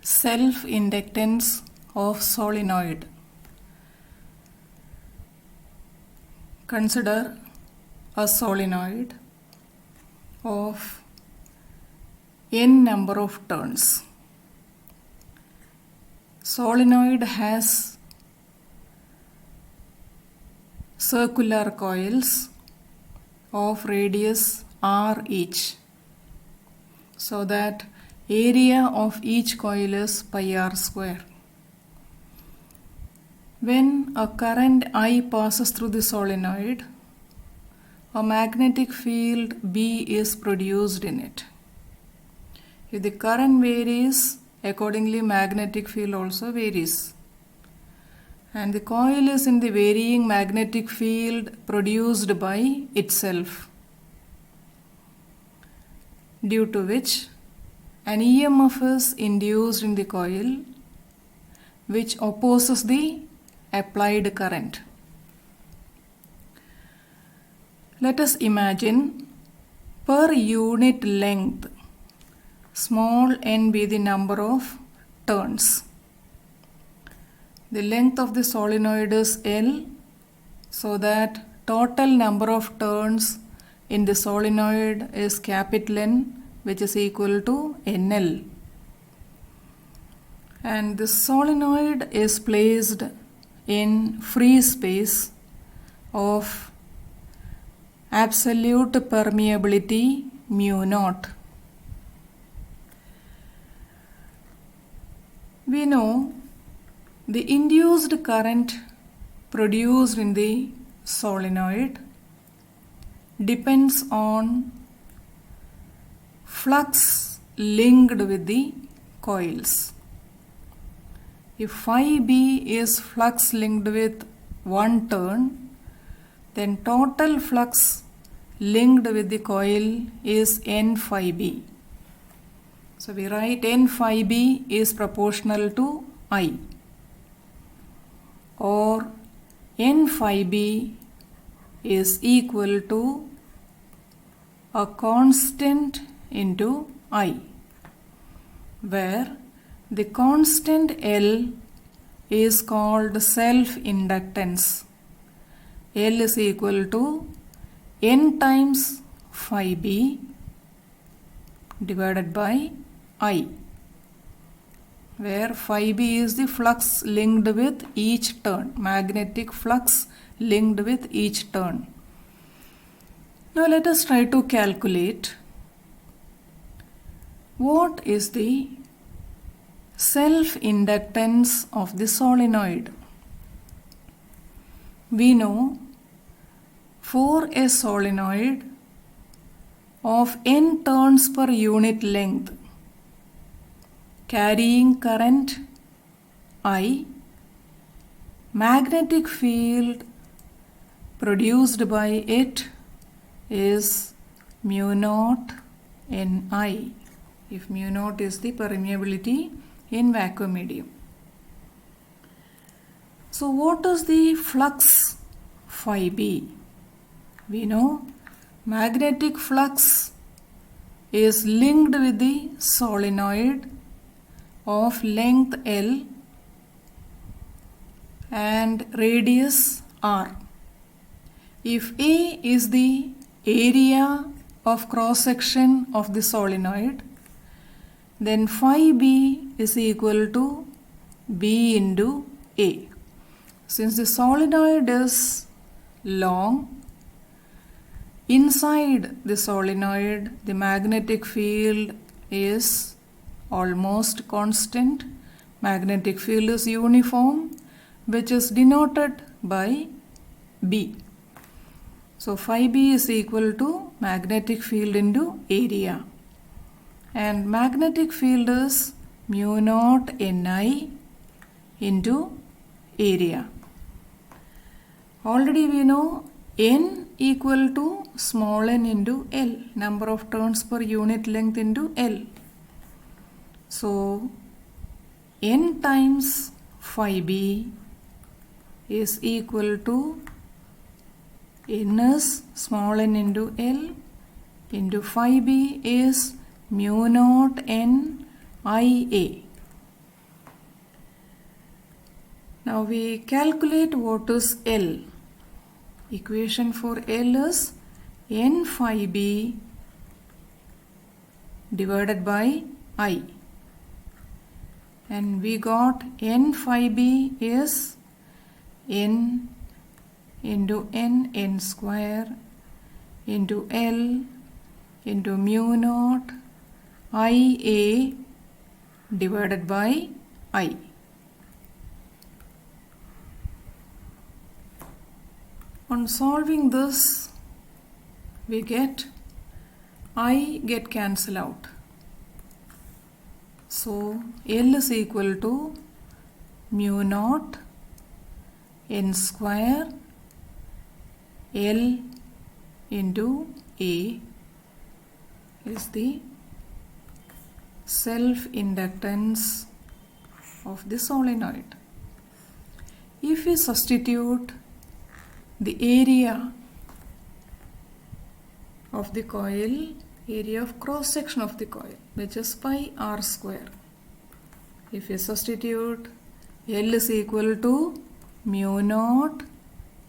Self-inductance of solenoid. Consider a solenoid of n number of turns. Solenoid has circular coils of radius r each, so that area of each coil is pi r square. When a current I passes through the solenoid, a magnetic field B is produced in it. If the current varies, accordingly magnetic field also varies. And the coil is in the varying magnetic field produced by itself, due to which an EMF is induced in the coil which opposes the applied current. Let us imagine per unit length small n be the number of turns. The length of the solenoid is L, so that total number of turns in the solenoid is capital N, which is equal to NL. And the solenoid is placed in free space of absolute permeability mu naught. We know the induced current produced in the solenoid depends on flux linked with the coils. If phi B is flux linked with one turn, then total flux linked with the coil is N phi B. So we write N phi B is proportional to I, or N phi B is equal to a constant into I, where the constant L is called self-inductance. L is equal to N times phi B divided by I, where phi B is the flux linked with each turn, magnetic flux linked with each turn. Now let us try to calculate what is the self-inductance of the solenoid. We know for a solenoid of n turns per unit length carrying current I, magnetic field produced by it is mu naught Ni, if mu naught is the permeability in vacuum medium. So what is the flux phi B? We know magnetic flux is linked with the solenoid of length L and radius R. If A is the area of cross section of the solenoid, then phi B is equal to B into A. Since the solenoid is long, inside the solenoid the magnetic field is almost constant. Magnetic field is uniform, which is denoted by B. So phi B is equal to magnetic field into area, and magnetic field is mu naught Ni into area. Already we know N equal to small n into L, number of turns per unit length into L. So N times phi B is equal to N is small n into L into phi B is mu naught n IA. Now we calculate what is L. Equation for L is N phi B divided by I. And we got N phi B is N into N square into L into mu naught IA divided by I. On solving this, we get I get cancelled out. So L is equal to mu naught N square L into A is the self-inductance of the solenoid. If we substitute the area of the coil, area of cross section of the coil, which is pi r square. If we substitute L is equal to mu naught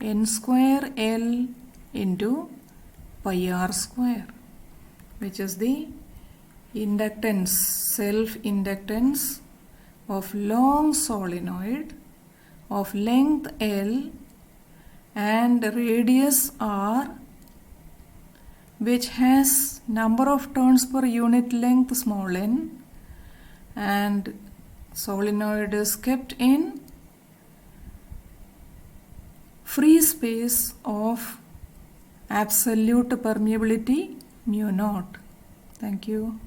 N square L into pi r square, which is the inductance, self-inductance of long solenoid of length L and radius r, which has number of turns per unit length small n, and solenoid is kept in free space of absolute permeability mu naught. Thank you.